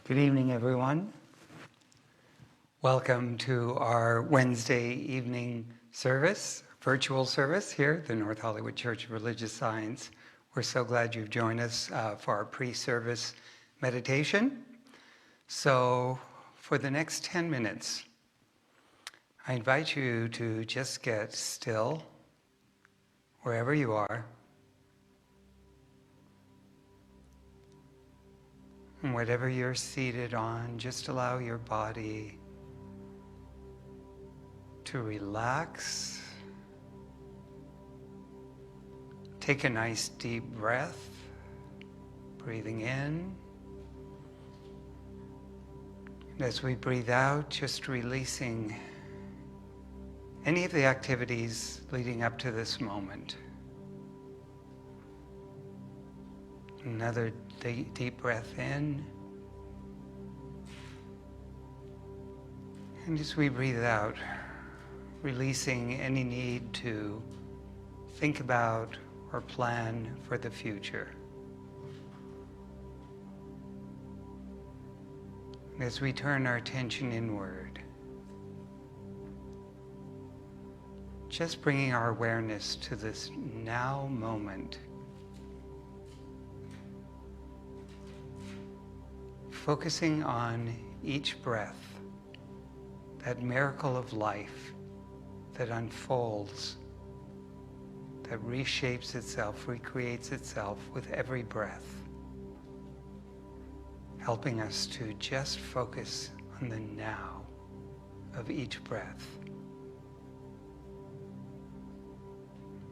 Good evening, everyone. Welcome to our Wednesday evening service, virtual service here at the North Hollywood Church of Religious Science. We're so glad you've joined us for our pre-service meditation. So for the next 10 minutes, I invite you to just get still wherever you are. And whatever you're seated on, just allow your body to relax. Take a nice deep breath, breathing in. And as we breathe out, just releasing any of the activities leading up to this moment. Another deep breath in. And as we breathe out, releasing any need to think about or plan for the future. As we turn our attention inward, just bringing our awareness to this now moment. Focusing on each breath, that miracle of life that unfolds, that reshapes itself, recreates itself with every breath, helping us to just focus on the now of each breath.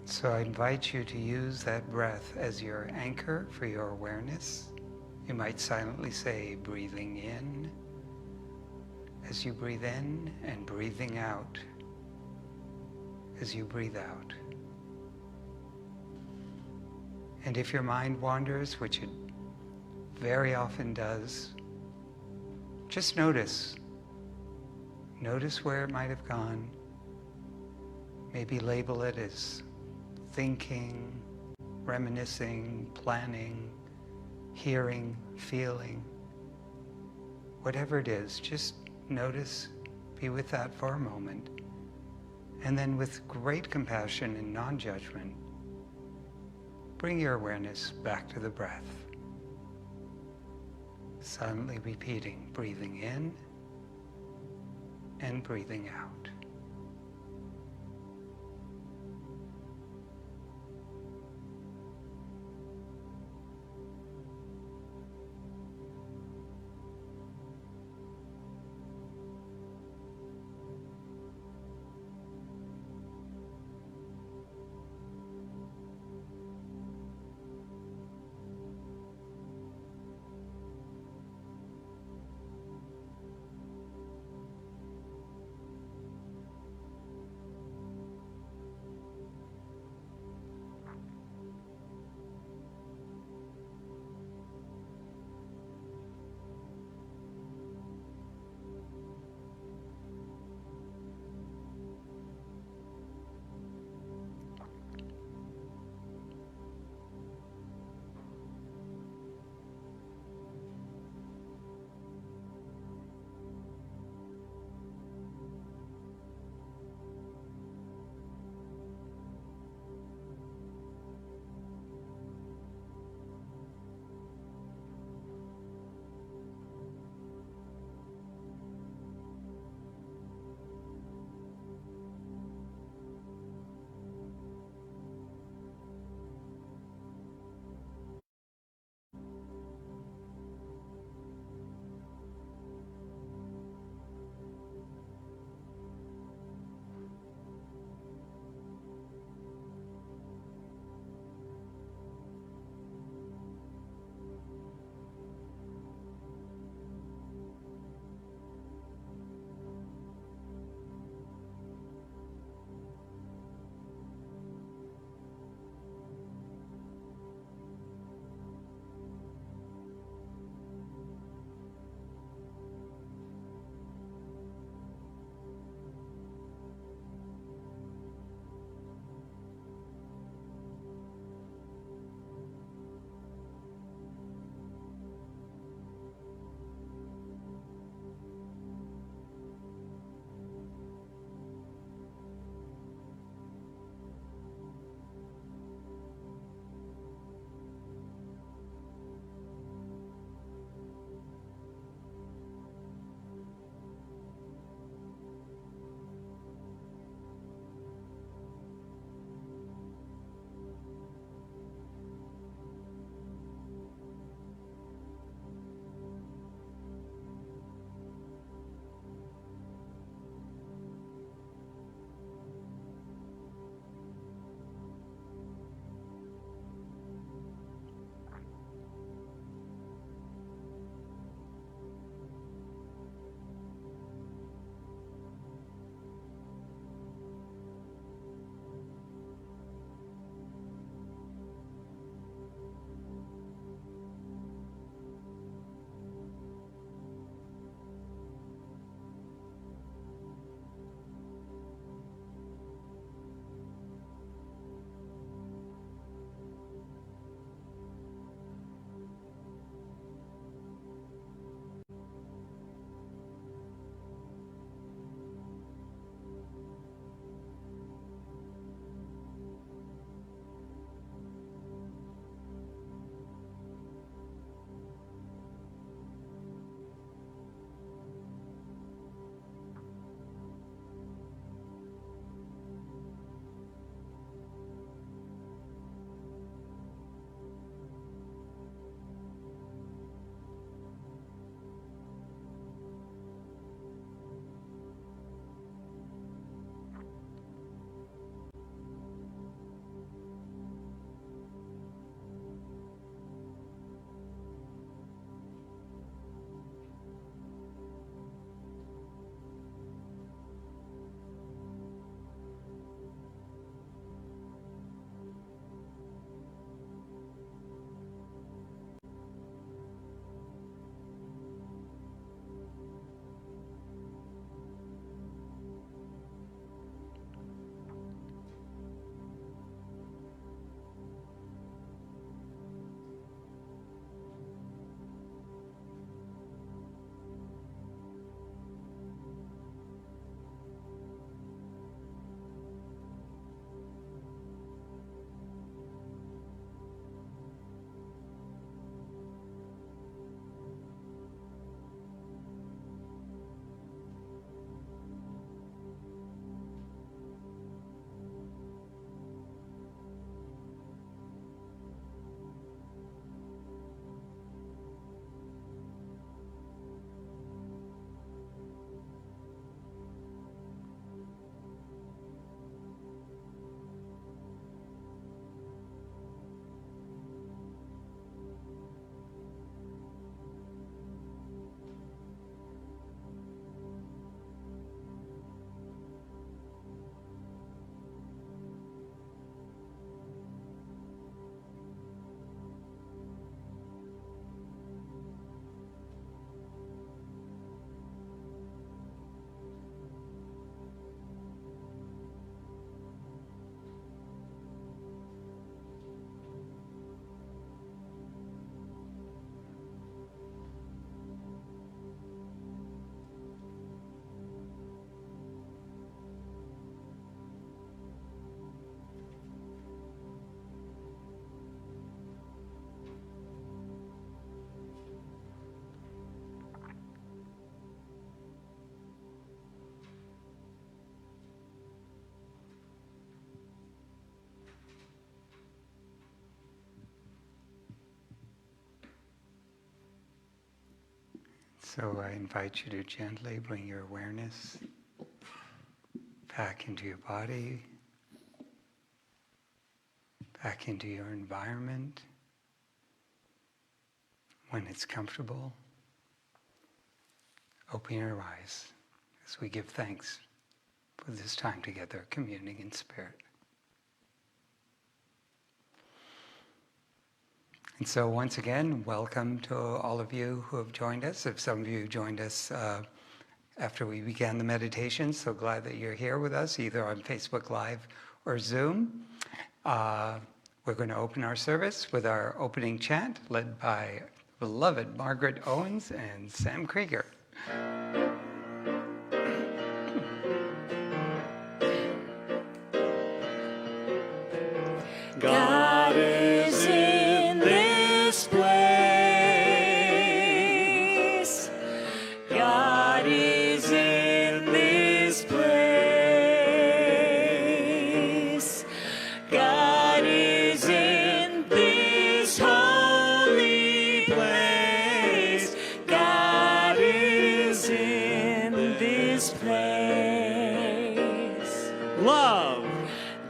So I invite you to use that breath as your anchor for your awareness. You might silently say, breathing in, as you breathe in, and breathing out as you breathe out. And if your mind wanders, which it very often does, just notice. Notice where it might have gone. Maybe label it as thinking, reminiscing, planning, hearing, feeling, whatever it is, just notice, be with that for a moment, and then with great compassion and non-judgment, bring your awareness back to the breath. Silently repeating, breathing in and breathing out. So I invite you to gently bring your awareness back into your body, back into your environment. When it's comfortable, open your eyes as we give thanks for this time together, communing in spirit. And so once again, welcome to all of you who have joined us. If some of you joined us after we began the meditation, so glad that you're here with us, either on Facebook Live or Zoom. We're going to open our service with our opening chant, led by beloved Margaret Owens and Sam Krieger. God is in this place. God is in this place. God is in this holy place. God is in this place. Love.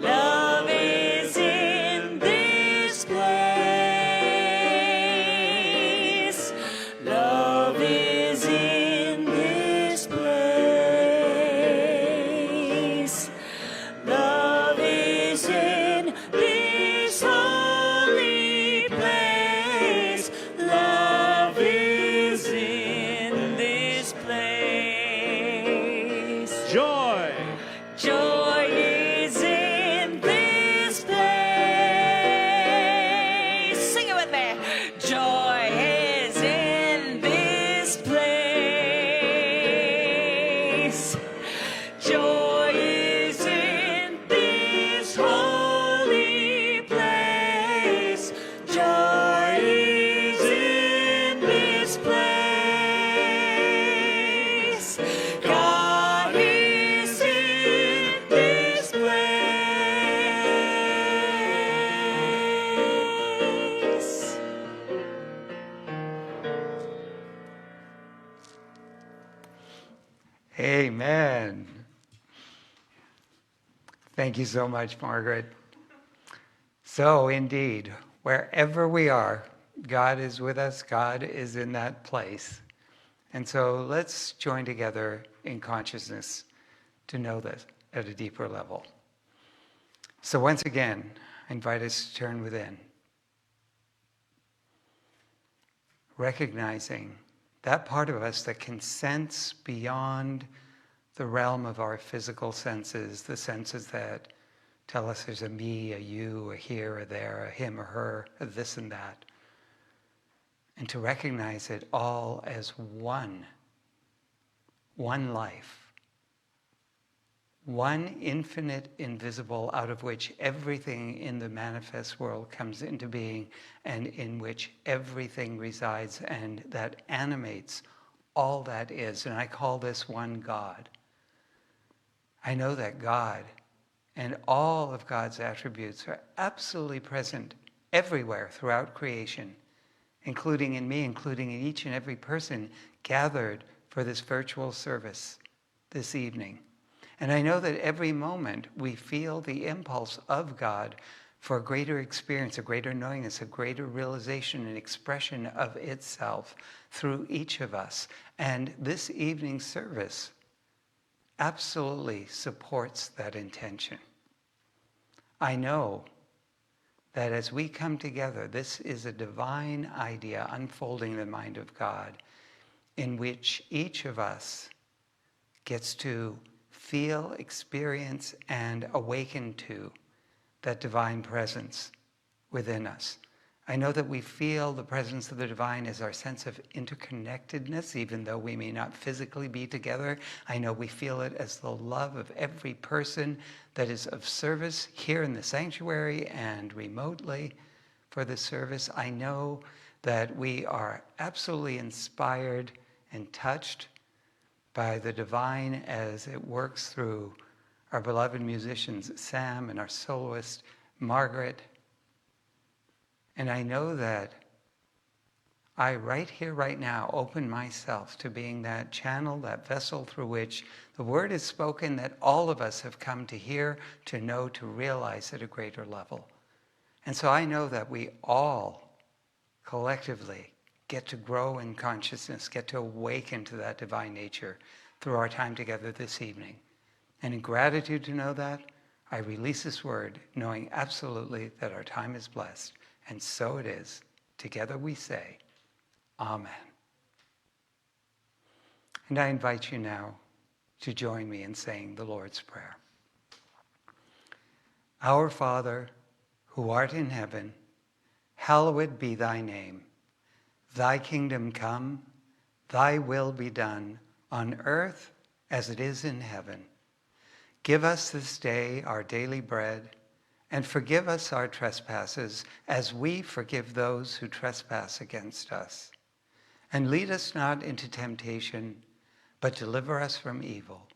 Love is in this place. Love is in this place. Love is in this holy place. Love is in this place. Joy. Joy is in this place. Sing it with me. Joy is in this place. Joy is in this holy place. Joy is in this place. God is in this place. Amen. Thank you so much, Margaret. So indeed, wherever we are, God is with us. God is in that place. And so let's join together in consciousness to know this at a deeper level. So once again, I invite us to turn within, recognizing that part of us that can sense beyond the realm of our physical senses, the senses that tell us there's a me, a you, a here, a there, a him or her, a this and that. And to recognize it all as one life, one infinite invisible out of which everything in the manifest world comes into being and in which everything resides and that animates all that is. And I call this one God. I know that God and all of God's attributes are absolutely present everywhere throughout creation, including in me, including in each and every person gathered for this virtual service this evening. And I know that every moment we feel the impulse of God for a greater experience, a greater knowingness, a greater realization and expression of itself through each of us. And this evening's service absolutely supports that intention. I know that as we come together, this is a divine idea unfolding in the mind of God, in which each of us gets to feel, experience, and awaken to that divine presence within us. I know that we feel the presence of the divine as our sense of interconnectedness, even though we may not physically be together. I know we feel it as the love of every person that is of service here in the sanctuary and remotely for the service. I know that we are absolutely inspired and touched by the divine as it works through our beloved musicians, Sam, and our soloist, Margaret. And I know that I, right here, right now, open myself to being that channel, that vessel through which the word is spoken that all of us have come to hear, to know, to realize at a greater level. And so I know that we all collectively get to grow in consciousness, get to awaken to that divine nature through our time together this evening. And in gratitude to know that, I release this word, knowing absolutely that our time is blessed. And so it is. Together we say, Amen. And I invite you now to join me in saying the Lord's Prayer. Our Father, who art in heaven, hallowed be thy name. Thy kingdom come, thy will be done, on earth as it is in heaven. Give us this day our daily bread, and forgive us our trespasses, as we forgive those who trespass against us. And lead us not into temptation, but deliver us from evil.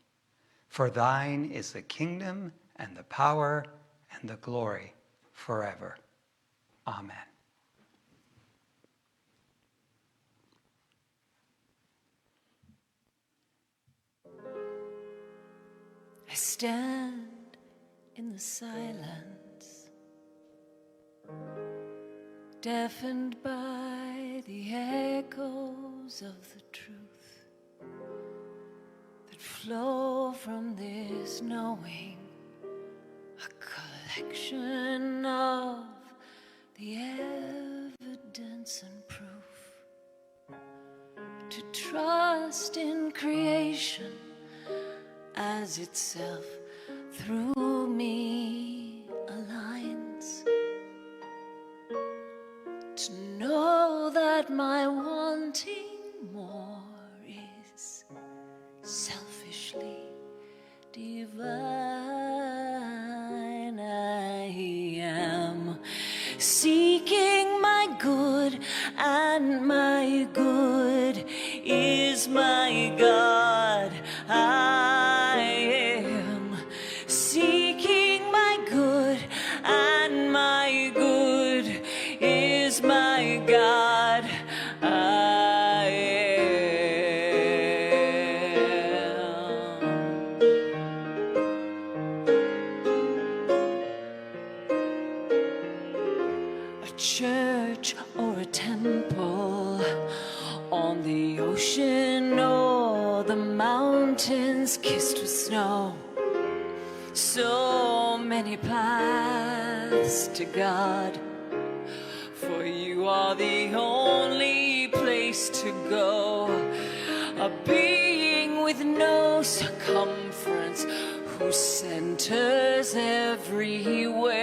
For thine is the kingdom, and the power, and the glory forever. Amen. I stand in the silence, deafened by the echoes of the truth that flow from this knowing, a collection of the evidence and proof, to trust in creation as itself through me aligns, to know that my wanting more is selfishly divine. I am seeking my good, and my good is my God. I am seeking my good, and my good is my God. I am. A church or a temple, on the ocean or the mountains kissed with snow. So many paths to God, for you are the only place to go. A being with no circumference, who centers everywhere,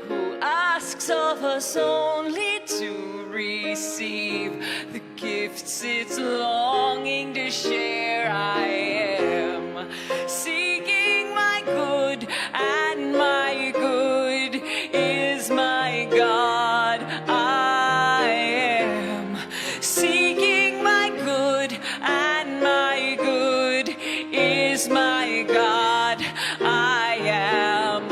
who asks of us only to receive the gifts it's longing to share. I am seeking my good, and my good is my God. I am seeking my good, and my good is my God. I am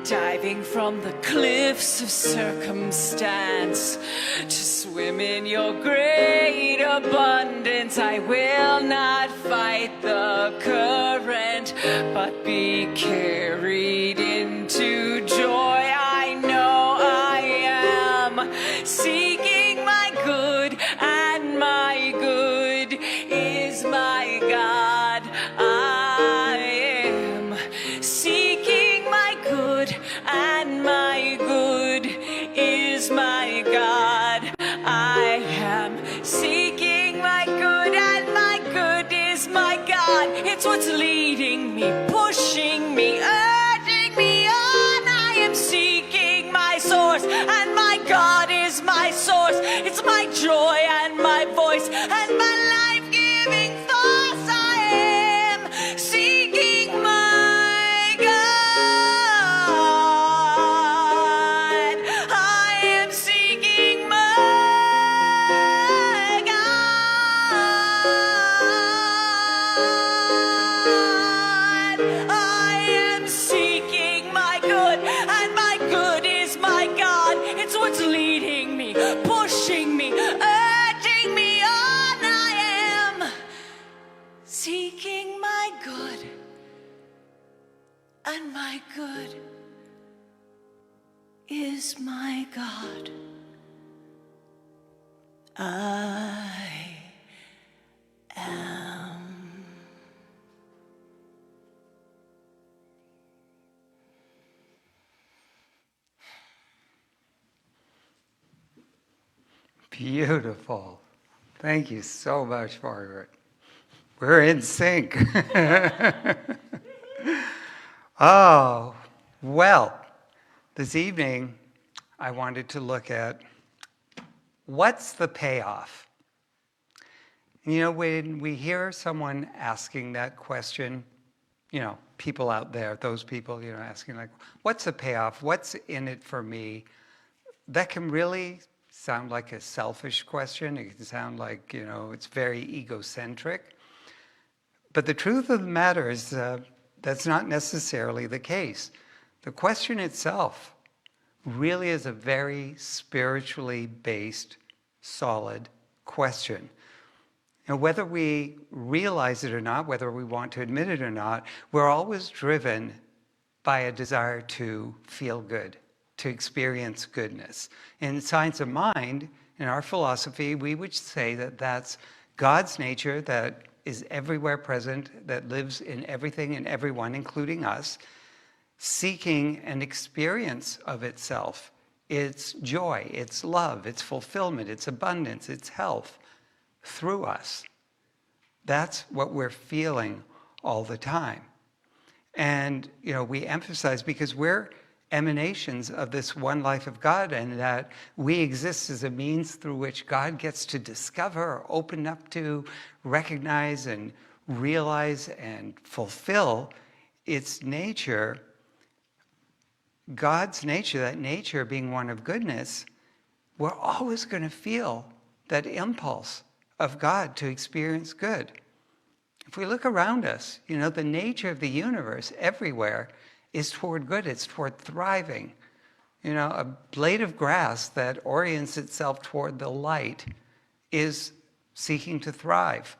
diving from the cliffs of circumstance to swim in your great abundance. I will not fight the current, but be carried into joy. I know I am seeking my good, and my good is my God. I am seeking my good, and my good is my God. I am seeking my good, and my good is my God. It's what's leading me, pushing me, urging me on. I am seeking my source, and my God is my source. It's my joy and my voice and my life-giving force. I am seeking my God. I am seeking my God. and my good is my God. I am. Beautiful. Thank you so much, Margaret. We're in sync. Oh, well, this evening I wanted to look at what's the payoff? You know, when we hear someone asking that question, you know, people out there, those people, you know, asking like, what's the payoff? What's in it for me? That can really sound like a selfish question. It can sound like, you know, it's very egocentric. But the truth of the matter is that's not necessarily the case. The question itself really is a very spiritually based, solid question. And whether we realize it or not, whether we want to admit it or not, we're always driven by a desire to feel good, to experience goodness. In science of mind, in our philosophy, we would say that that's God's nature that is everywhere present, that lives in everything and everyone, including us, seeking an experience of itself. It's joy, it's love, it's fulfillment, it's abundance, it's health through us. That's what we're feeling all the time. And, you know, we emphasize because we're emanations of this one life of God, and that we exist as a means through which God gets to discover, open up to, recognize and realize and fulfill its nature, God's nature, that nature being one of goodness. We're always going to feel that impulse of God to experience good. If we look around us, you know, the nature of the universe everywhere is toward good. It's toward thriving. You know, a blade of grass that orients itself toward the light is seeking to thrive.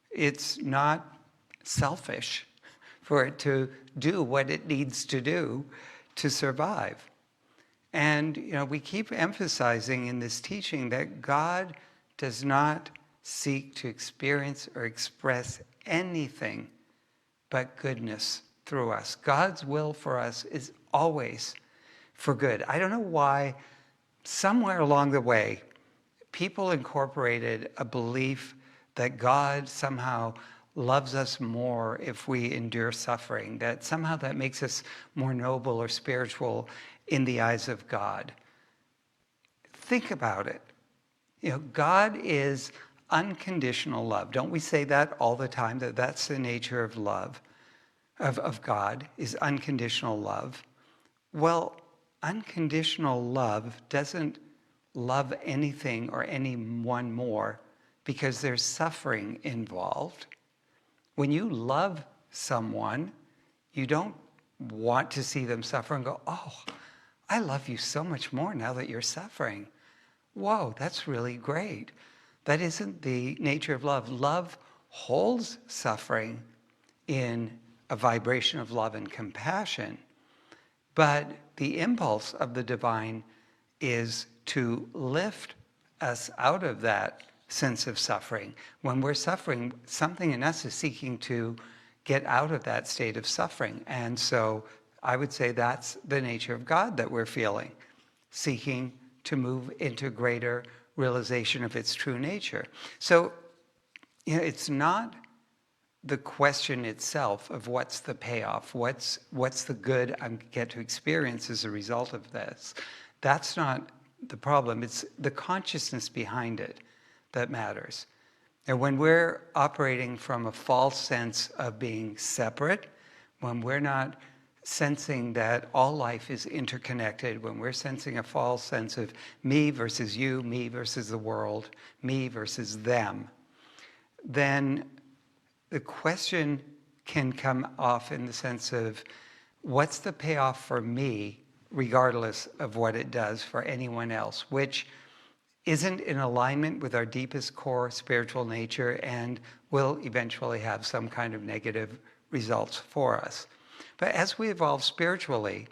It's not selfish for it to do what it needs to do to survive. And, you know, we keep emphasizing in this teaching that God does not seek to experience or express anything but goodness through us. God's will for us is always for good. I don't know why, somewhere along the way, people incorporated a belief that God somehow loves us more if we endure suffering, that somehow that makes us more noble or spiritual in the eyes of God. Think about it. You know, God is unconditional love. Don't we say that all the time, that that's the nature of love, of God, is unconditional love? Well, unconditional love doesn't love anything or anyone more because there's suffering involved. When you love someone, you don't want to see them suffer and go, oh, I love you so much more now that you're suffering. Whoa, that's really great. That isn't the nature of love. Love holds suffering in a vibration of love and compassion. But the impulse of the divine is to lift us out of that sense of suffering. When we're suffering, something in us is seeking to get out of that state of suffering. And so I would say that's the nature of God that we're feeling, seeking to move into greater realization of its true nature. So, you know, it's not the question itself of what's the payoff, what's the good I get to experience as a result of this. That's not the problem. It's the consciousness behind it that matters. And when we're operating from a false sense of being separate, when we're not sensing that all life is interconnected, when we're sensing a false sense of me versus you, me versus the world, me versus them, then the question can come off in the sense of what's the payoff for me, regardless of what it does for anyone else, which isn't in alignment with our deepest core spiritual nature and will eventually have some kind of negative results for us. But as we evolve spiritually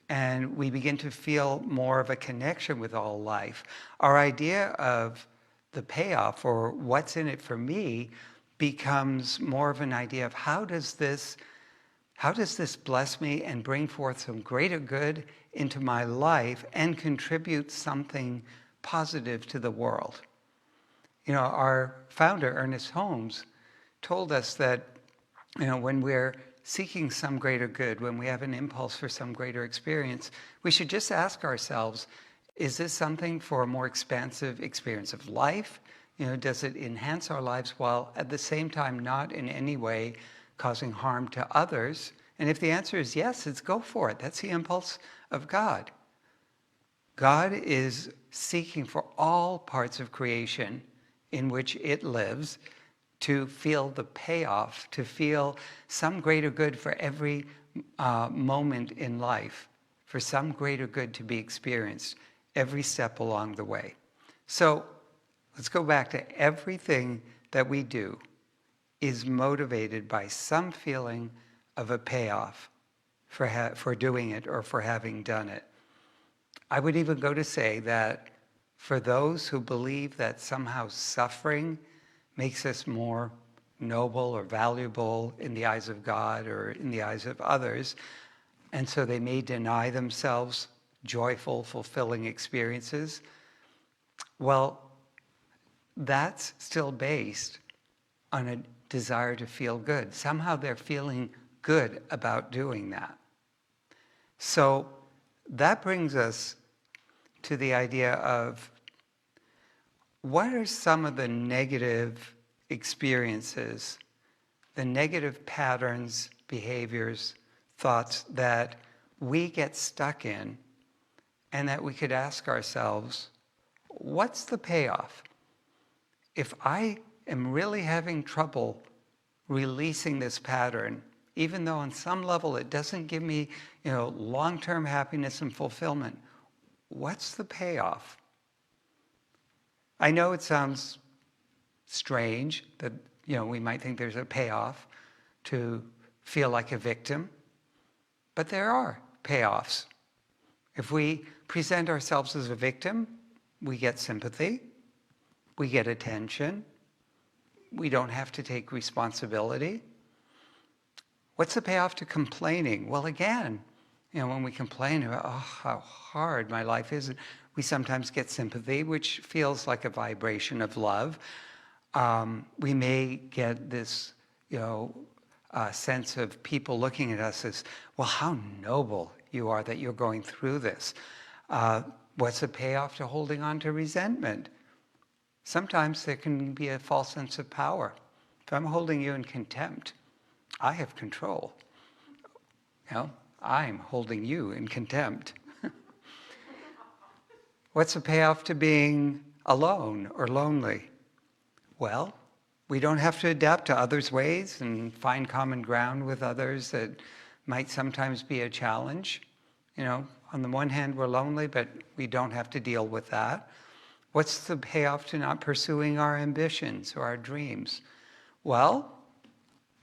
and we begin to feel more of a connection with all life, our idea of the payoff, or what's in it for me, becomes more of an idea of how does this bless me and bring forth some greater good into my life and contribute something positive to the world. Our founder, Ernest Holmes, told us that, when we're seeking some greater good, when we have an impulse for some greater experience, we should just ask ourselves, is this something for a more expansive experience of life? Does it enhance our lives while at the same time not in any way causing harm to others? And if the answer is yes, it's go for it. That's the impulse of God. God is seeking for all parts of creation in which it lives to feel the payoff, to feel some greater good for every moment in life, for some greater good to be experienced every step along the way. So let's go back to everything that we do is motivated by some feeling of a payoff for doing it or for having done it. I would even go to say that for those who believe that somehow suffering makes us more noble or valuable in the eyes of God or in the eyes of others, and so they may deny themselves joyful, fulfilling experiences, well, that's still based on a desire to feel good. Somehow they're feeling good about doing that. So that brings us to the idea of what are some of the negative experiences, the negative patterns, behaviors, thoughts that we get stuck in, and that we could ask ourselves, what's the payoff? If I am really having trouble releasing this pattern, even though on some level it doesn't give me, long-term happiness and fulfillment, what's the payoff? I know it sounds strange that, we might think there's a payoff to feel like a victim, but there are payoffs. If we present ourselves as a victim, we get sympathy, we get attention, we don't have to take responsibility. What's the payoff to complaining? Well, again, when we complain about, how hard my life is, we sometimes get sympathy, which feels like a vibration of love. We may get this, sense of people looking at us as, well, how noble you are that you're going through this. What's the payoff to holding on to resentment? Sometimes there can be a false sense of power. If I'm holding you in contempt, I have control. I'm holding you in contempt. What's the payoff to being alone or lonely? Well, we don't have to adapt to others' ways and find common ground with others that might sometimes be a challenge. On the one hand, we're lonely, but we don't have to deal with that. What's the payoff to not pursuing our ambitions or our dreams? Well,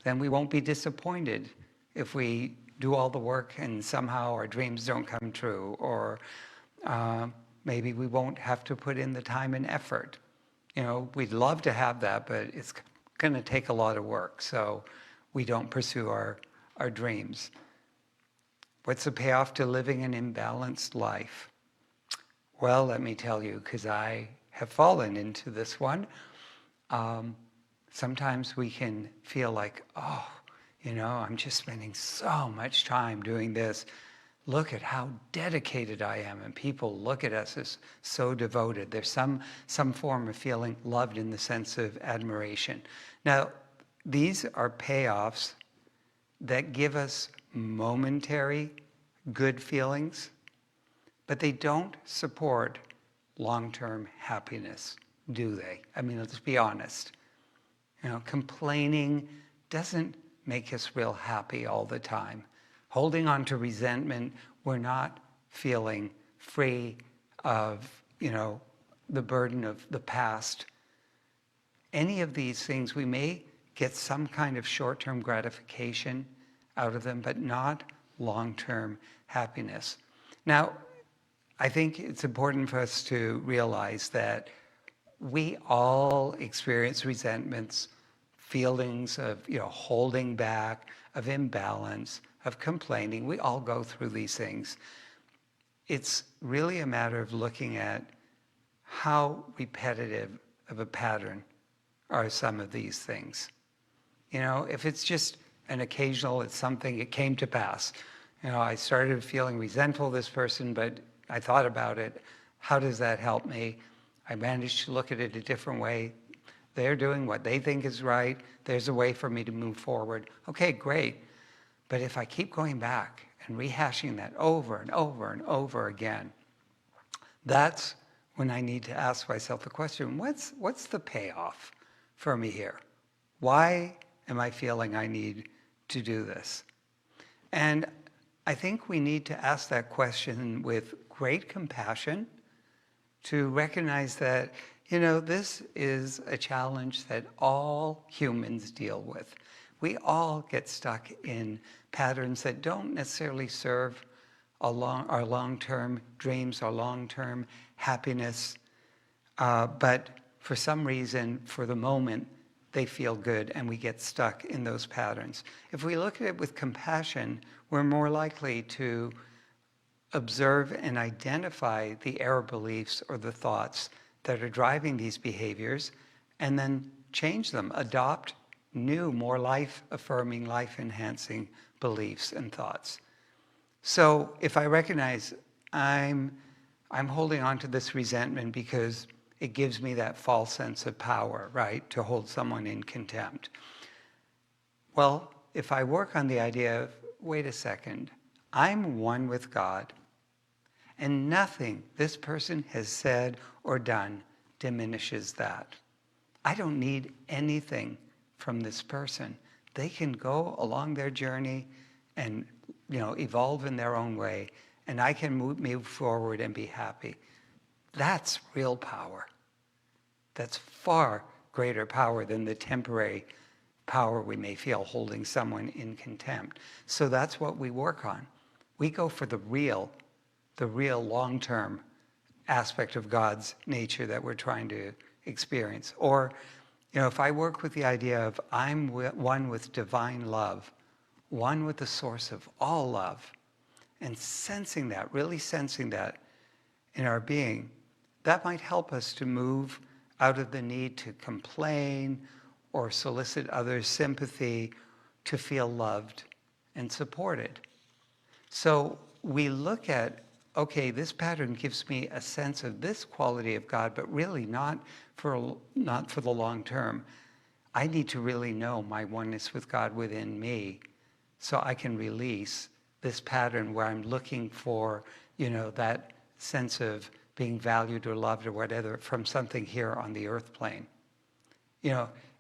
then we won't be disappointed if we do all the work and somehow our dreams don't come true, or maybe we won't have to put in the time and effort. We'd love to have that, but it's going to take a lot of work, so we don't pursue our dreams. What's the payoff to living an imbalanced life? Well, let me tell you, because I have fallen into this one. Sometimes we can feel like, I'm just spending so much time doing this. Look at how dedicated I am, and people look at us as so devoted. There's some form of feeling loved in the sense of admiration. Now, these are payoffs that give us momentary good feelings, but they don't support long-term happiness, do they? Let's be honest. Complaining doesn't make us real happy all the time. Holding on to resentment, we're not feeling free of, the burden of the past. Any of these things, we may get some kind of short-term gratification out of them, but not long-term happiness. Now, I think it's important for us to realize that we all experience resentments, feelings of holding back, of imbalance, of complaining. We all go through these things. It's really a matter of looking at how repetitive of a pattern are some of these things. If it's just an occasional, it's something, it came to pass. I started feeling resentful of this person, but I thought about it. How does that help me? I managed to look at it a different way. They're doing what they think is right. There's a way for me to move forward. Okay, great. But if I keep going back and rehashing that over and over and over again, that's when I need to ask myself the question, what's the payoff for me here? Why am I feeling I need to do this? And I think we need to ask that question with great compassion, to recognize that, this is a challenge that all humans deal with. We all get stuck in patterns that don't necessarily serve our long-term dreams, our long-term happiness, but for some reason, for the moment, they feel good, and we get stuck in those patterns. If we look at it with compassion, we're more likely to observe and identify the error beliefs or the thoughts that are driving these behaviors, and then change them, adopt new, more life-affirming, life-enhancing beliefs and thoughts. So if I recognize I'm holding on to this resentment because it gives me that false sense of power, right, to hold someone in contempt. Well, if I work on the idea of, wait a second, I'm one with God, and nothing this person has said or done diminishes that. I don't need anything from this person. They can go along their journey and evolve in their own way, and I can move forward and be happy. That's real power. That's far greater power than the temporary power we may feel holding someone in contempt. So that's what we work on. We go for the real long-term aspect of God's nature that we're trying to experience. Or, if I work with the idea of I'm one with divine love, one with the source of all love, and sensing that, really sensing that in our being, that might help us to move out of the need to complain or solicit others' sympathy, to feel loved and supported. So we look at, okay, this pattern gives me a sense of this quality of God, but really not for the long term. I need to really know my oneness with God within me, so I can release this pattern where I'm looking for, that sense of being valued or loved or whatever from something here on the earth plane.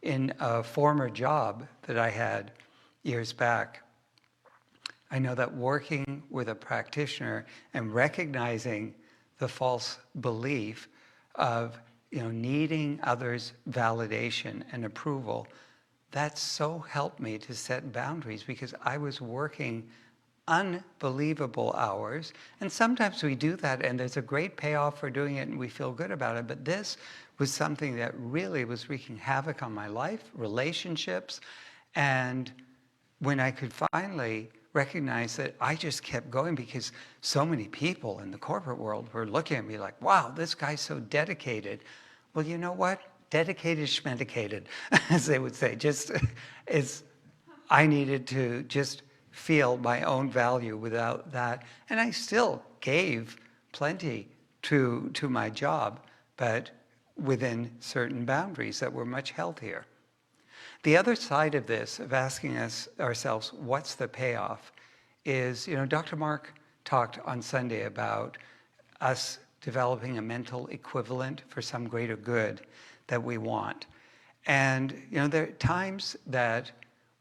In a former job that I had years back, I know that working with a practitioner and recognizing the false belief of needing others' validation and approval, that so helped me to set boundaries, because I was working unbelievable hours. And sometimes we do that and there's a great payoff for doing it and we feel good about it. But this was something that really was wreaking havoc on my life, relationships. And when I could finally recognize that, I just kept going because so many people in the corporate world were looking at me like, wow, this guy's so dedicated. Well, you know what? Dedicated schmedicated, as they would say. I needed to just feel my own value without that. And I still gave plenty to my job, but within certain boundaries that were much healthier. The other side of this, of asking ourselves, what's the payoff, is, Dr. Mark talked on Sunday about us developing a mental equivalent for some greater good that we want. And, there are times that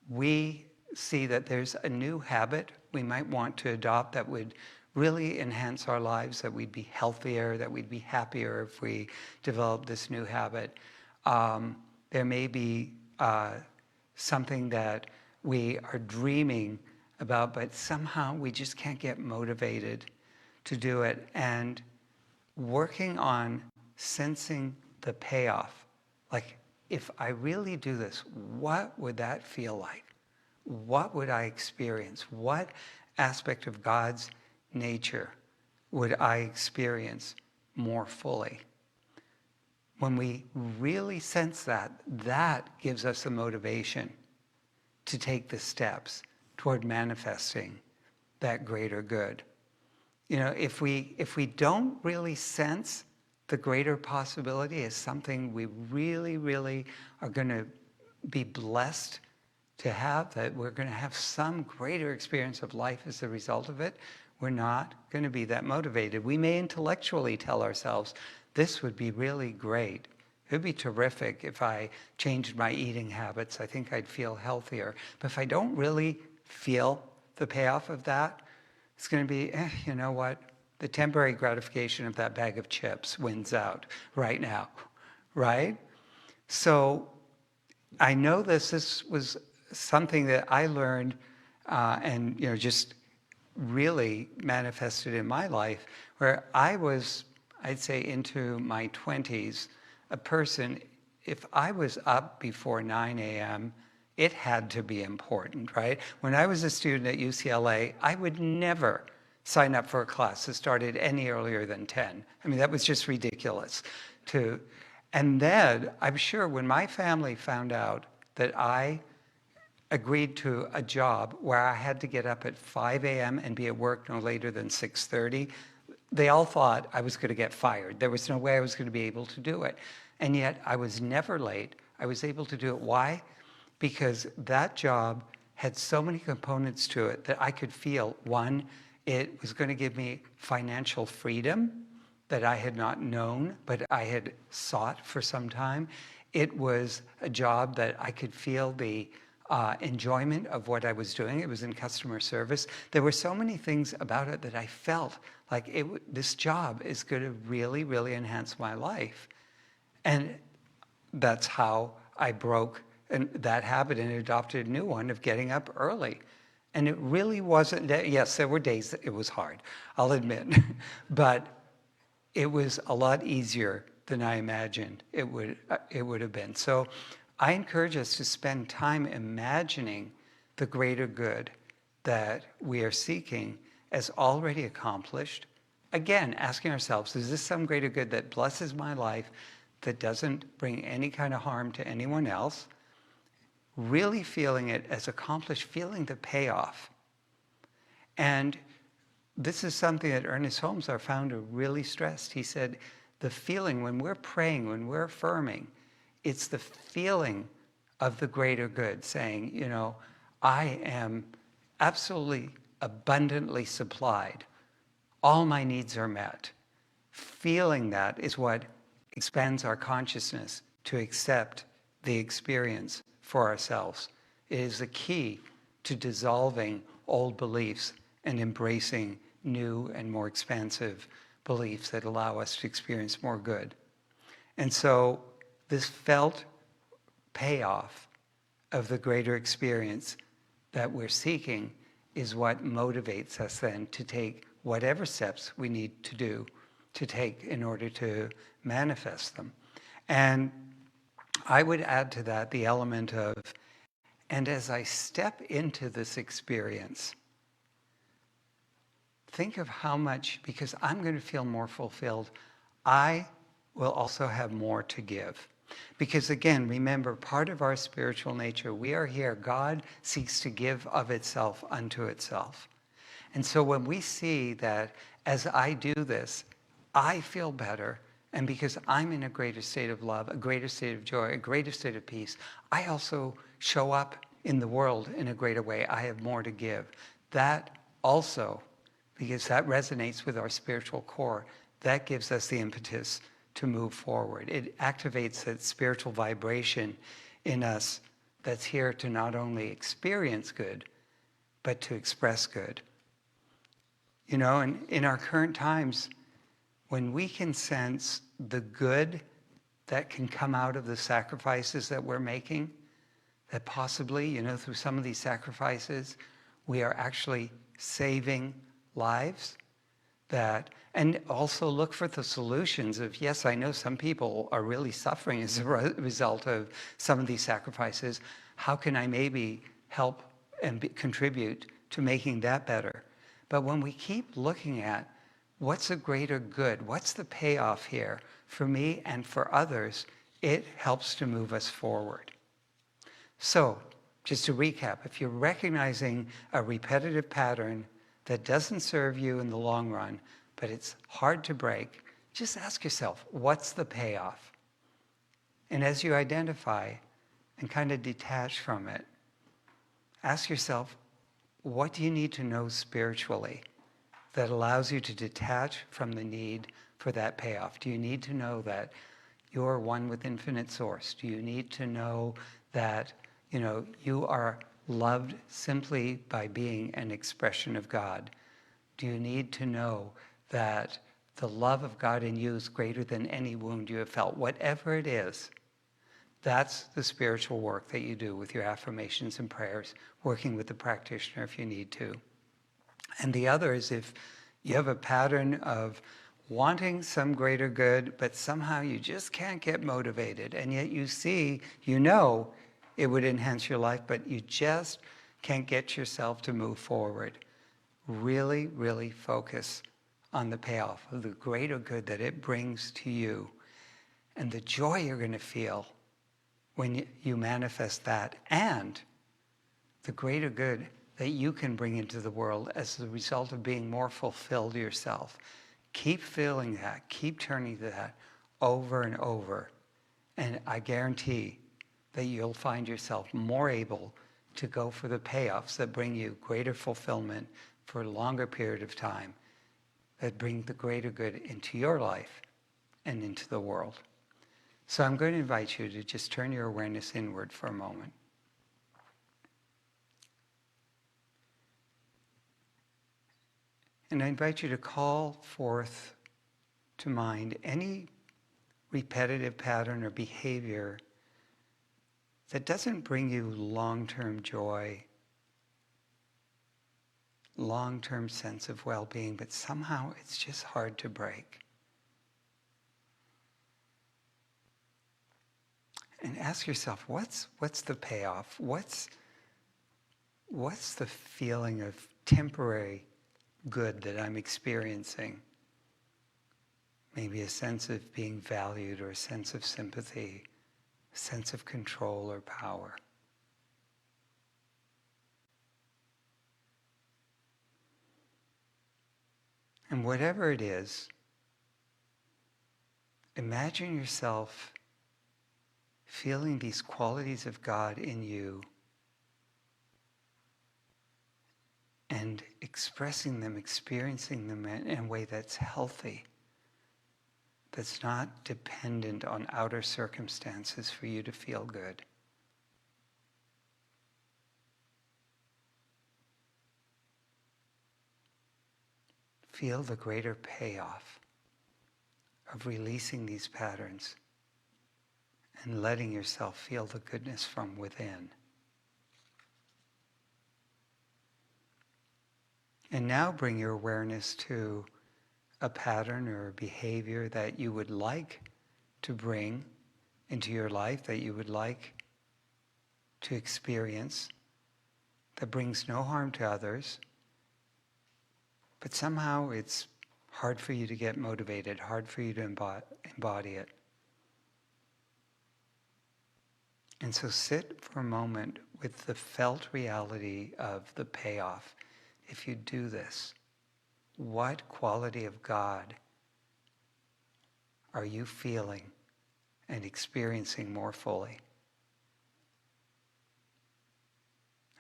we see that there's a new habit we might want to adopt that would really enhance our lives, that we'd be healthier, that we'd be happier if we develop this new habit. There may be something that we are dreaming about, but somehow we just can't get motivated to do it. And working on sensing the payoff, like, if I really do this, what would that feel like? What would I experience? What aspect of God's nature would I experience more fully? When we really sense that, that gives us a motivation to take the steps toward manifesting that greater good. You know, if we don't really sense the greater possibility as something we really, really are going to be blessed to have, that we're going to have some greater experience of life as a result of it, we're not going to be that motivated. We may intellectually tell ourselves, this would be really great. It would be terrific if I changed my eating habits. I think I'd feel healthier. But if I don't really feel the payoff of that, it's going to be, you know what? The temporary gratification of that bag of chips wins out right now, right? So I know this was something that I learned and, you know, just really manifested in my life, where I was, I'd say, into my 20s, a person, if I was up before 9 a.m., it had to be important, right? When I was a student at UCLA, I would never sign up for a class that started any earlier than 10. I mean, that was just ridiculous. And then, I'm sure when my family found out that I agreed to a job where I had to get up at 5 a.m. and be at work no later than 6:30, they all thought I was going to get fired. There was no way I was going to be able to do it. And yet, I was never late. I was able to do it. Why? Because that job had so many components to it that I could feel. One, it was going to give me financial freedom that I had not known, but I had sought for some time. It was a job that I could feel the enjoyment of what I was doing. It was in customer service. There were so many things about it that I felt like this job is going to really, really enhance my life. And that's how I broke that habit and adopted a new one of getting up early. And it really wasn't, yes, there were days that it was hard, I'll admit, but it was a lot easier than I imagined it would have been. So I encourage us to spend time imagining the greater good that we are seeking as already accomplished. Again, asking ourselves, is this some greater good that blesses my life, that doesn't bring any kind of harm to anyone else? Really feeling it as accomplished, feeling the payoff. And this is something that Ernest Holmes, our founder, really stressed. He said, the feeling when we're praying, when we're affirming, it's the feeling of the greater good, saying, you know, I am absolutely abundantly supplied. All my needs are met. Feeling that is what expands our consciousness to accept the experience for ourselves. It is the key to dissolving old beliefs and embracing new and more expansive beliefs that allow us to experience more good. And so this felt payoff of the greater experience that we're seeking is what motivates us then to take whatever steps we need to do to take in order to manifest them. And I would add to that the element of, and as I step into this experience, think of how much, because I'm going to feel more fulfilled, I will also have more to give. Because again, remember, part of our spiritual nature, we are here, God seeks to give of itself unto itself. And so when we see that as I do this, I feel better, and because I'm in a greater state of love, a greater state of joy, a greater state of peace, I also show up in the world in a greater way. I have more to give. That also, because that resonates with our spiritual core, that gives us the impetus to move forward. It activates that spiritual vibration in us that's here to not only experience good, but to express good. You know, and in our current times, when we can sense the good that can come out of the sacrifices that we're making, that possibly, you know, through some of these sacrifices, we are actually saving lives. And also look for the solutions of, yes, I know some people are really suffering as a result of some of these sacrifices. How can I maybe help and contribute to making that better? But when we keep looking at what's a greater good, what's the payoff here for me and for others, it helps to move us forward. So, just to recap, if you're recognizing a repetitive pattern that doesn't serve you in the long run, but it's hard to break, just ask yourself, what's the payoff? And as you identify and kind of detach from it, ask yourself, what do you need to know spiritually that allows you to detach from the need for that payoff? Do you need to know that you're one with infinite source? Do you need to know that, you are loved simply by being an expression of God? Do you need to know that the love of God in you is greater than any wound you have felt? Whatever it is, that's the spiritual work that you do with your affirmations and prayers, working with the practitioner if you need to. And the other is if you have a pattern of wanting some greater good, but somehow you just can't get motivated, and yet you know it would enhance your life, but you just can't get yourself to move forward. Really, really focus on the payoff of the greater good that it brings to you and the joy you're going to feel when you manifest that, and the greater good that you can bring into the world as the result of being more fulfilled yourself. Keep feeling that, keep turning to that over and over, and I guarantee that you'll find yourself more able to go for the payoffs that bring you greater fulfillment for a longer period of time, that bring the greater good into your life and into the world. So I'm going to invite you to just turn your awareness inward for a moment. And I invite you to call forth to mind any repetitive pattern or behavior that doesn't bring you long-term joy, long-term sense of well-being, but somehow it's just hard to break. And ask yourself, what's the payoff? What's the feeling of temporary good that I'm experiencing? Maybe a sense of being valued, or a sense of sympathy, a sense of control or power. And whatever it is, imagine yourself feeling these qualities of God in you and expressing them, experiencing them in a way that's healthy, that's not dependent on outer circumstances for you to feel good. Feel the greater payoff of releasing these patterns and letting yourself feel the goodness from within. And now bring your awareness to a pattern or a behavior that you would like to bring into your life, that you would like to experience, that brings no harm to others, but somehow it's hard for you to get motivated, hard for you to embody it. And so sit for a moment with the felt reality of the payoff. If you do this, what quality of God are you feeling and experiencing more fully?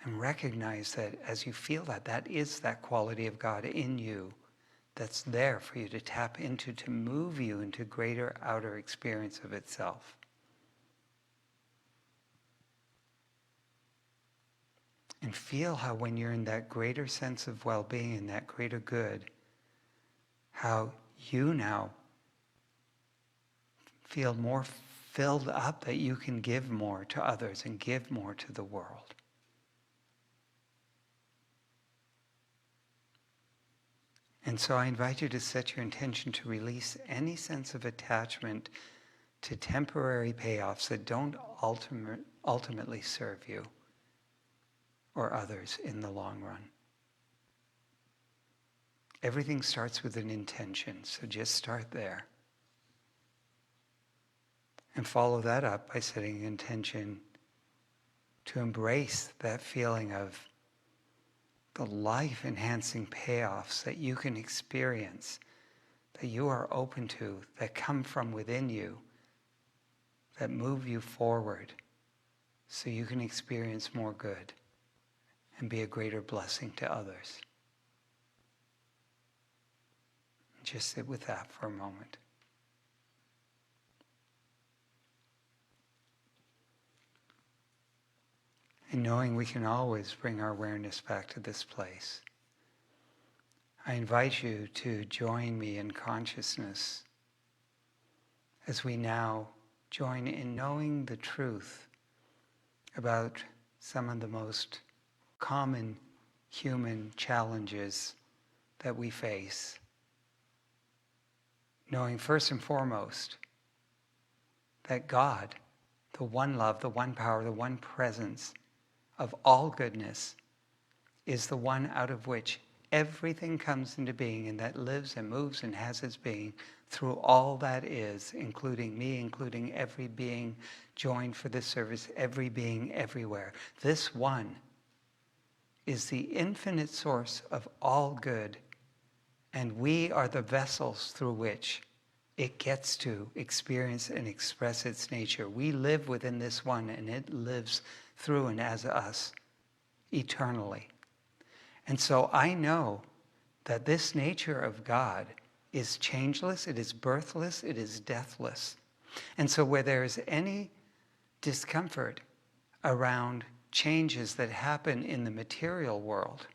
And recognize that as you feel that, that is that quality of God in you that's there for you to tap into, to move you into greater outer experience of itself. And feel how when you're in that greater sense of well-being and that greater good, how you now feel more filled up, that you can give more to others and give more to the world. And so I invite you to set your intention to release any sense of attachment to temporary payoffs that don't ultimately serve you or others in the long run. Everything starts with an intention, so just start there. And follow that up by setting an intention to embrace that feeling of the life-enhancing payoffs that you can experience, that you are open to, that come from within you, that move you forward so you can experience more good and be a greater blessing to others. Just sit with that for a moment. And knowing we can always bring our awareness back to this place, I invite you to join me in consciousness as we now join in knowing the truth about some of the most common human challenges that we face. Knowing first and foremost that God, the one love, the one power, the one presence of all goodness, is the one out of which everything comes into being and that lives and moves and has its being through all that is, including me, including every being joined for this service, every being everywhere. This one is the infinite source of all good, and we are the vessels through which it gets to experience and express its nature. We live within this one, and it lives through and as us eternally. And so I know that this nature of God is changeless, it is birthless, it is deathless. And so where there is any discomfort around changes that happen in the material world,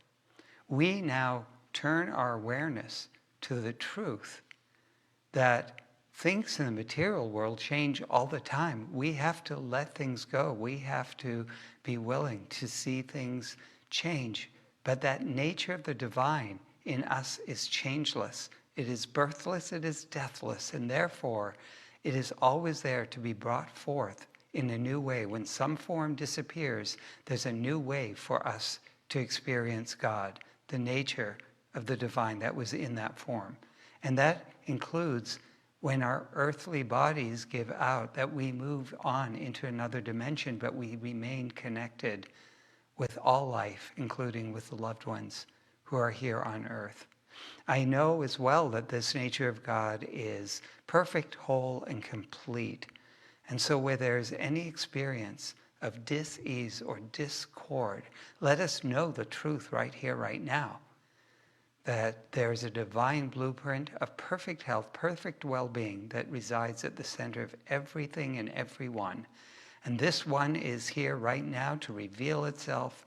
we now turn our awareness to the truth that things in the material world change all the time. We have to let things go. We have to be willing to see things change. But that nature of the divine in us is changeless. It is birthless, it is deathless, and therefore it is always there to be brought forth in a new way. When some form disappears, there's a new way for us to experience God, the nature of the divine that was in that form. And that includes when our earthly bodies give out, that we move on into another dimension, but we remain connected with all life, including with the loved ones who are here on earth. I know as well that this nature of God is perfect, whole, and complete. And so where there's any experience of dis-ease or discord, let us know the truth right here, right now, that there's a divine blueprint of perfect health, perfect well-being that resides at the center of everything and everyone. And this one is here right now to reveal itself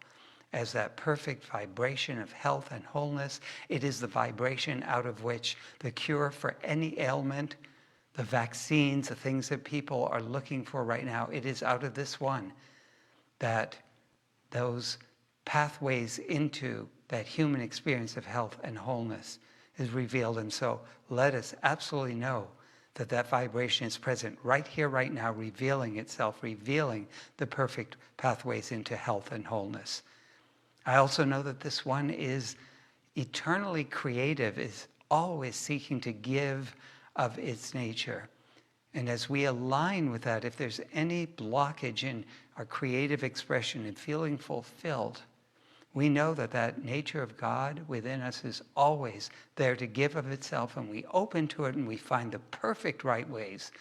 as that perfect vibration of health and wholeness. It is the vibration out of which the cure for any ailment, the vaccines, the things that people are looking for right now, it is out of this one that those pathways into that human experience of health and wholeness is revealed. And so let us absolutely know that that vibration is present right here, right now, revealing itself, revealing the perfect pathways into health and wholeness. I also know that this one is eternally creative, is always seeking to give of its nature. And as we align with that, if there's any blockage in our creative expression and feeling fulfilled, we know that that nature of God within us is always there to give of itself, and we open to it and we find the perfect right ways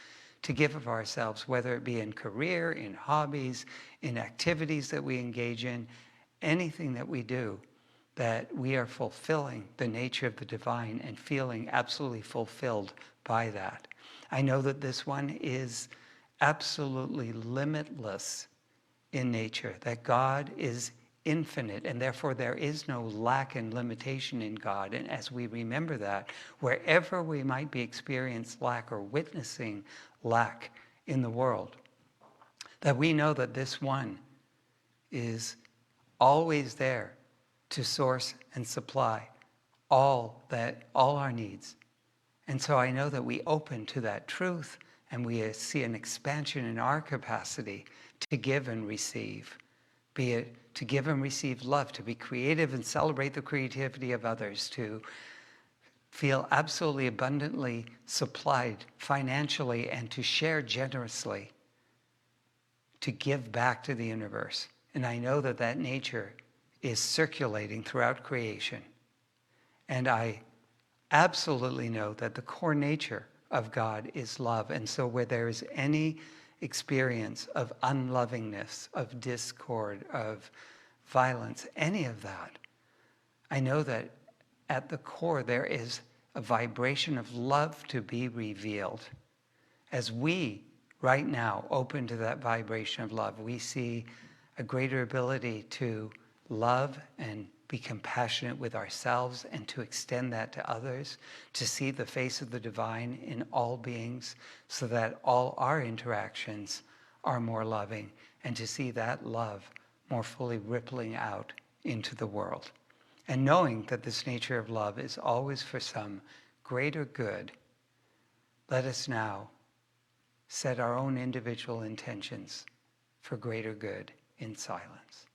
to give of ourselves, whether it be in career, in hobbies, in activities that we engage in, anything that we do, that we are fulfilling the nature of the divine and feeling absolutely fulfilled by that. I know that this one is absolutely limitless in nature, that God is infinite, and therefore there is no lack and limitation in God. And as we remember that, wherever we might be experiencing lack or witnessing lack in the world, that we know that this one is always there to source and supply all our needs. And so I know that we open to that truth, and we see an expansion in our capacity to give and receive, be it to give and receive love, to be creative and celebrate the creativity of others, to feel absolutely abundantly supplied financially, and to share generously, to give back to the universe. And I know that that nature is circulating throughout creation. And I absolutely know that the core nature of God is love. And so where there is any experience of unlovingness, of discord, of violence, any of that, I know that at the core there is a vibration of love to be revealed. As we right now open to that vibration of love, we see a greater ability to love and be compassionate with ourselves, and to extend that to others, to see the face of the divine in all beings, so that all our interactions are more loving, and to see that love more fully rippling out into the world. And knowing that this nature of love is always for some greater good, let us now set our own individual intentions for greater good in silence.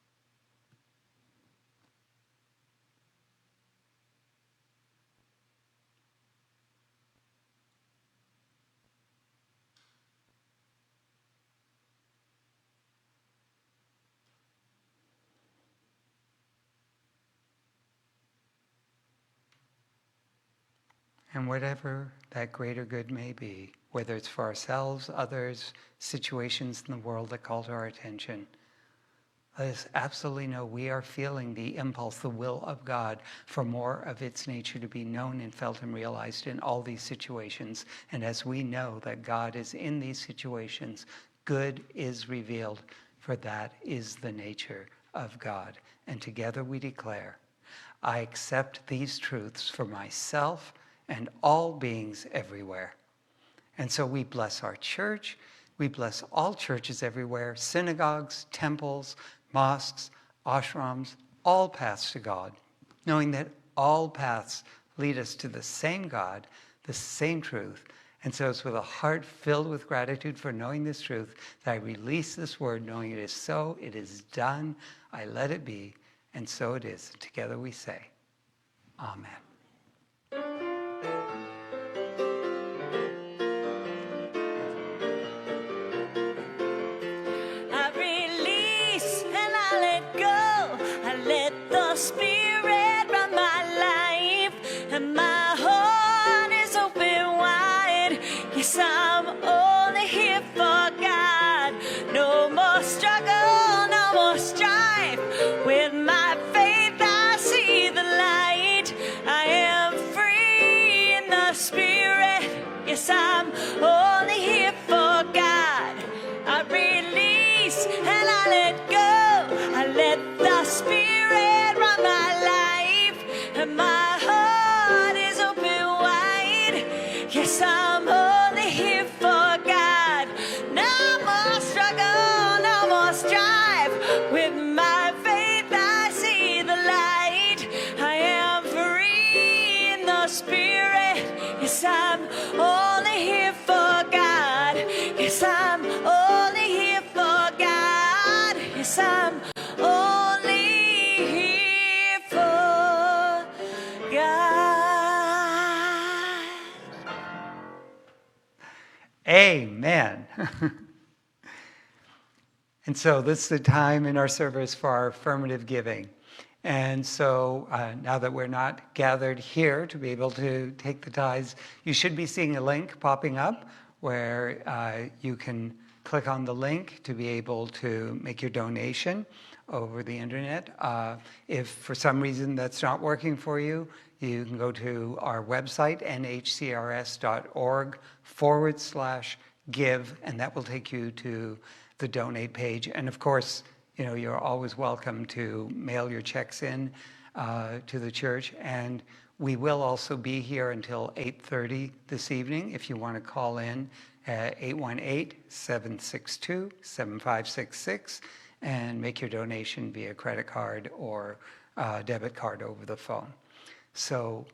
And whatever that greater good may be, whether it's for ourselves, others, situations in the world that call to our attention, let us absolutely know we are feeling the impulse, the will of God for more of its nature to be known and felt and realized in all these situations. And as we know that God is in these situations, good is revealed, for that is the nature of God. And together we declare, I accept these truths for myself and all beings everywhere. And so we bless our church, we bless all churches everywhere, synagogues, temples, mosques, ashrams, all paths to God, knowing that all paths lead us to the same God, the same truth. And so it's with a heart filled with gratitude for knowing this truth that I release this word, knowing it is so, it is done, I let it be, and so it is. Together we say, Amen. Spirit run my life, and my heart is open wide. Yes, I'm only here for God. No more struggle, no more strife. With my faith I see the light. I am free in the Spirit. Yes, I'm only here for God. I release and I let go. I let the Spirit my heart is open wide. Yes, I'm only here for God. No more struggle, no more strife. With my faith I see the light. I am free in the Spirit. Yes, I'm only here for God. Yes, I'm only here for God. Yes, I'm only here for God. Amen. And so this is the time in our service for our affirmative giving. And so now that we're not gathered here to be able to take the tithes, you should be seeing a link popping up where you can click on the link to be able to make your donation over the internet. If for some reason that's not working for you, you can go to our website, nhcrs.org/give, and that will take you to the donate page. And of course, you know, you're always welcome to mail your checks in to the church. And we will also be here until 8:30 this evening. If you want to call in at 818-762-7566 and make your donation via credit card or debit card over the phone. So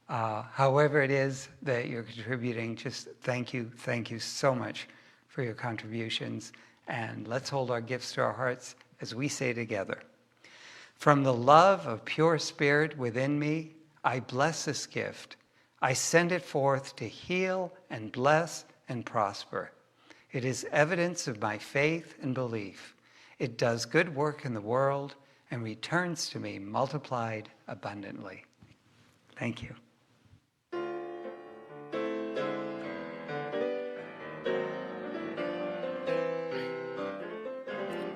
however it is that you're contributing, just thank you so much for your contributions. And let's hold our gifts to our hearts as we say together. From the love of pure spirit within me, I bless this gift. I send it forth to heal and bless and prosper. It is evidence of my faith and belief. It does good work in the world and returns to me multiplied abundantly. Thank you.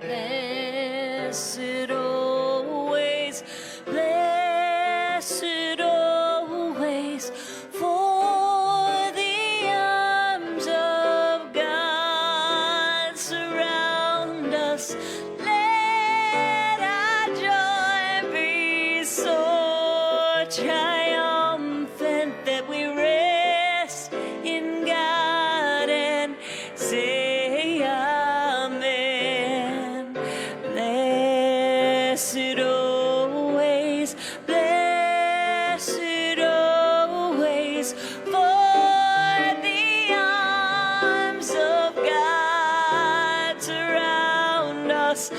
Blessed always, blessed always, for the arms of God surround us. Let our joy be so triumphant that we rest in God and say amen. Blessed always, blessed always, for the arms of God surround us.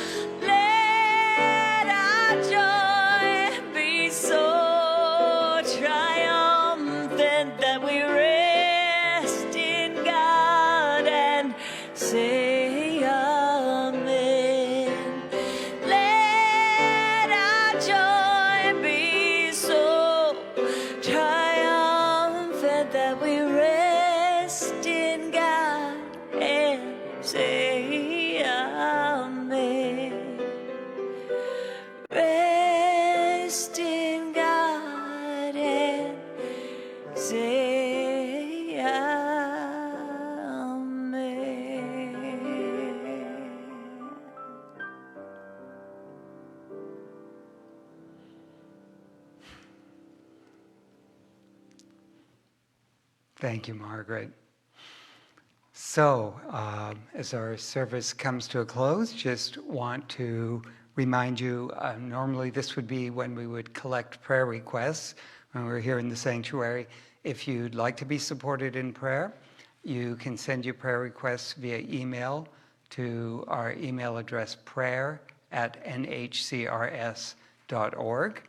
Let our joy be so triumphant that we rest in God and say amen. Let our joy be so triumphant that we rest in God and say amen. Rest in God and say amen. Thank you, Margaret. So, as our service comes to a close, just want to remind you, normally this would be when we would collect prayer requests when we're here in the sanctuary. If you'd like to be supported in prayer, you can send your prayer requests via email to our email address, prayer@nhcrs.org.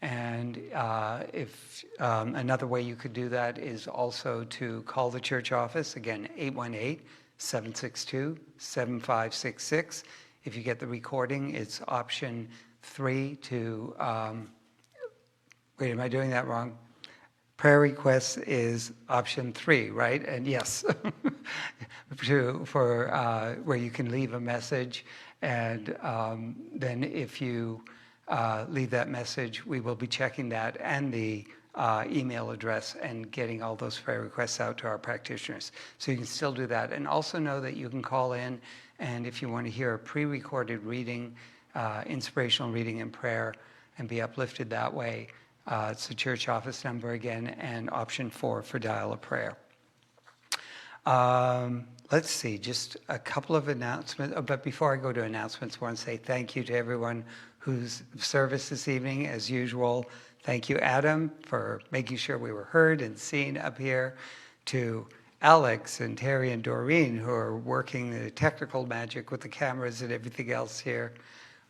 And if another way you could do that is also to call the church office, again, 818-762-7566. If you get the recording, it's option 3 to, wait, am I doing that wrong? Prayer requests is option 3, right? And yes, for where you can leave a message. And then if you leave that message, we will be checking that and the email address and getting all those prayer requests out to our practitioners. So you can still do that. And also know that you can call in, and if you want to hear a pre-recorded reading, inspirational reading and prayer, and be uplifted that way, it's the church office number again, and option 4 for dial a prayer. Let's see, just a couple of announcements. But before I go to announcements, I want to say thank you to everyone whose service this evening, as usual. Thank you, Adam, for making sure we were heard and seen up here. To Alex and Terry and Doreen, who are working the technical magic with the cameras and everything else here.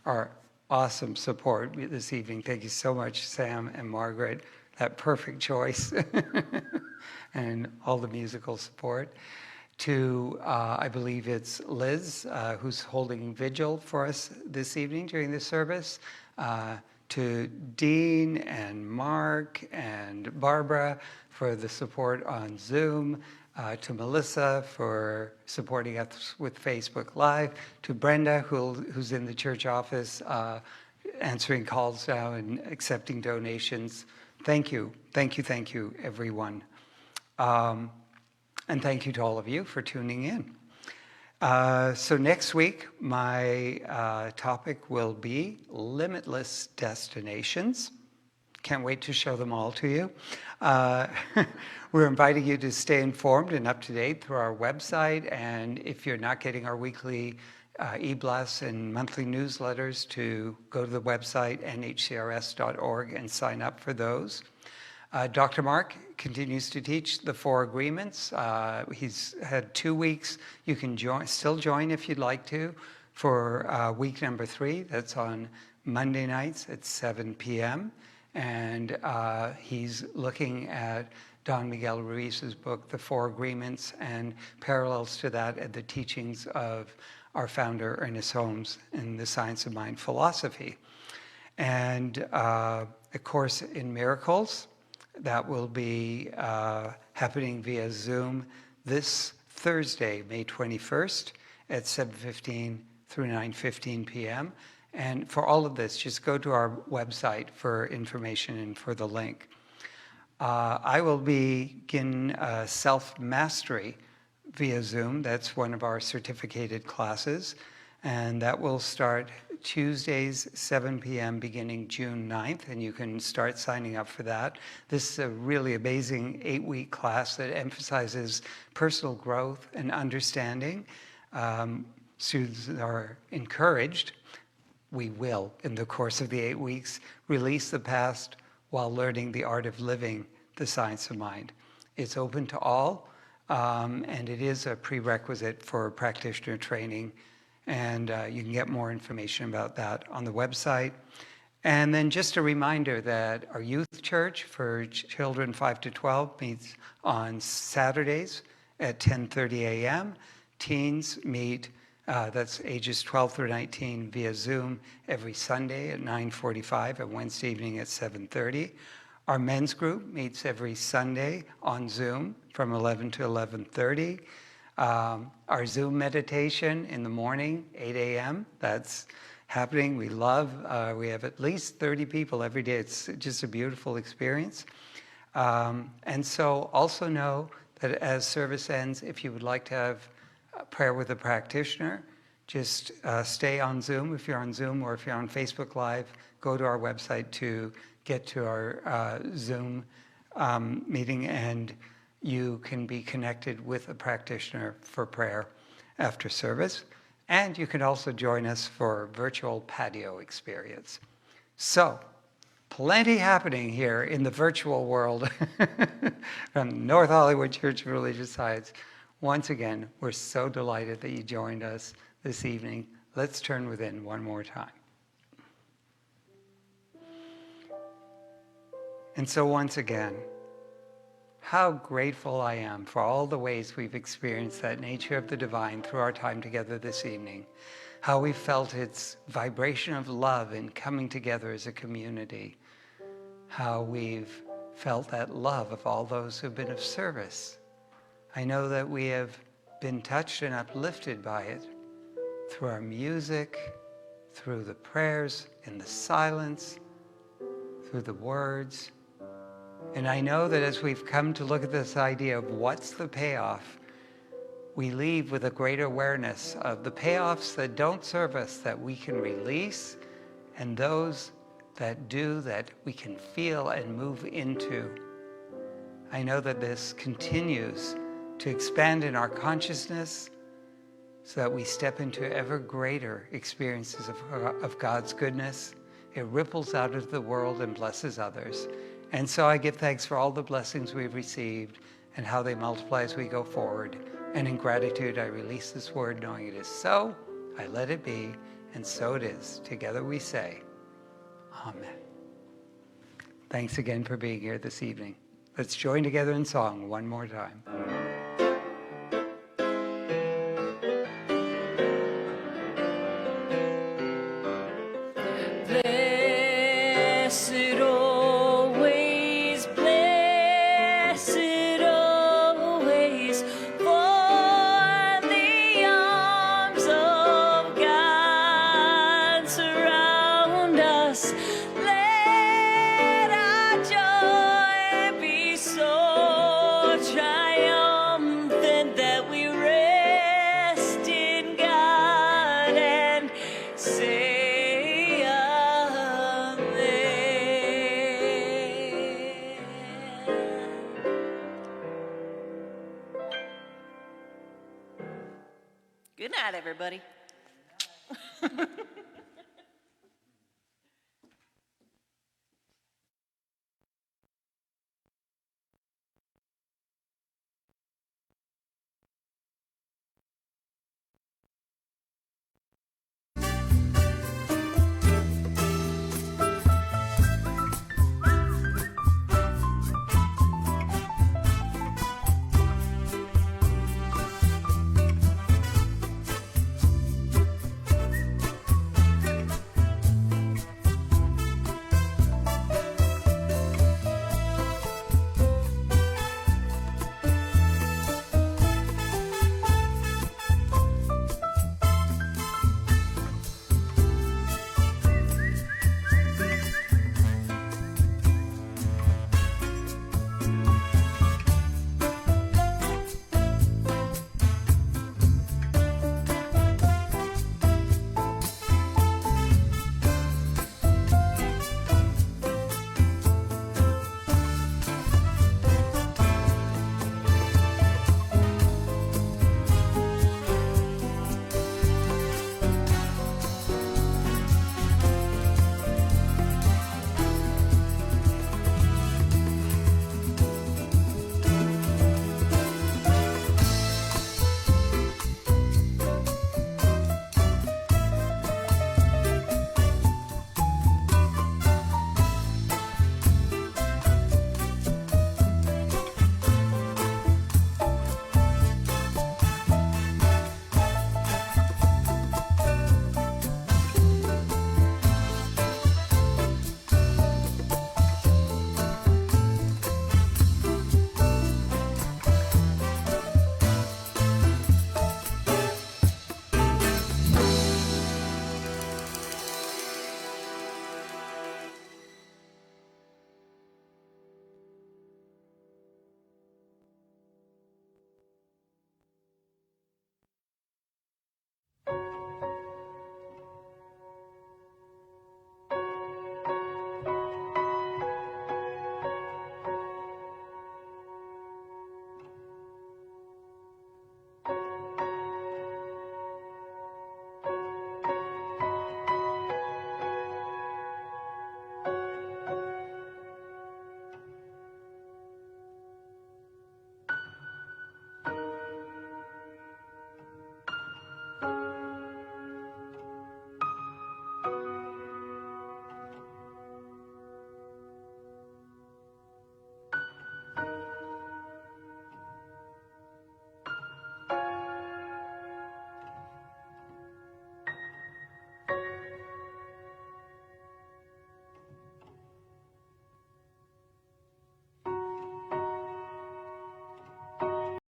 Our awesome support this evening. Thank you so much, Sam and Margaret. That perfect choice. And all the musical support. To, I believe it's Liz, who's holding vigil for us this evening during the service. To Dean and Mark and Barbara for the support on Zoom. To Melissa for supporting us with Facebook Live. To Brenda, who's in the church office, answering calls now and accepting donations. Thank you, everyone. And thank you to all of you for tuning in. So next week, my topic will be limitless destinations. Can't wait to show them all to you. We're inviting you to stay informed and up to date through our website. And if you're not getting our weekly e-blasts and monthly newsletters, to go to the website, nhcrs.org, and sign up for those. Dr. Mark continues to teach the 4 agreements. He's had 2 weeks. You can still join if you'd like to for week number 3. That's on Monday nights at 7 p.m. And he's looking at Don Miguel Ruiz's book, The 4 Agreements, and parallels to that at the teachings of our founder, Ernest Holmes, in the Science of Mind philosophy. And a course in miracles that will be happening via Zoom this Thursday, May 21st at 7:15 through 9:15 p.m. And for all of this, just go to our website for information and for the link. I will begin self-mastery via Zoom. That's one of our certificated classes. And that will start Tuesdays, 7 p.m., beginning June 9th, and you can start signing up for that. This is a really amazing 8-week class that emphasizes personal growth and understanding. Students are encouraged, we will, in the course of the 8 weeks, release the past while learning the art of living the science of mind. It's open to all, and it is a prerequisite for practitioner training. And you can get more information about that on the website. And then just a reminder that our youth church for children 5 to 12 meets on Saturdays at 10:30 a.m. Teens meet, that's ages 12 through 19, via Zoom every Sunday at 9:45 and Wednesday evening at 7:30. Our men's group meets every Sunday on Zoom from 11 to 11:30. Our Zoom meditation in the morning, 8 a.m., that's happening. We love, we have at least 30 people every day. It's just a beautiful experience. And so also know that as service ends, if you would like to have a prayer with a practitioner, just stay on Zoom. If you're on Zoom or if you're on Facebook Live, go to our website to get to our Zoom meeting, and you can be connected with a practitioner for prayer after service. And you can also join us for a virtual patio experience. So, plenty happening here in the virtual world from North Hollywood Church of Religious Science. Once again, we're so delighted that you joined us this evening. Let's turn within one more time. And so once again, how grateful I am for all the ways we've experienced that nature of the divine through our time together this evening. How we felt its vibration of love in coming together as a community. How we've felt that love of all those who've been of service. I know that we have been touched and uplifted by it through our music, through the prayers in the silence, through the words. And I know that as we've come to look at this idea of what's the payoff, we leave with a greater awareness of the payoffs that don't serve us that we can release, and those that do, that we can feel and move into. I know that this continues to expand in our consciousness so that we step into ever greater experiences of God's goodness. It ripples out into the world and blesses others. And so I give thanks for all the blessings we've received and how they multiply as we go forward. And in gratitude, I release this word knowing it is so, I let it be, and so it is. Together we say, Amen. Thanks again for being here this evening. Let's join together in song one more time. Good night, everybody.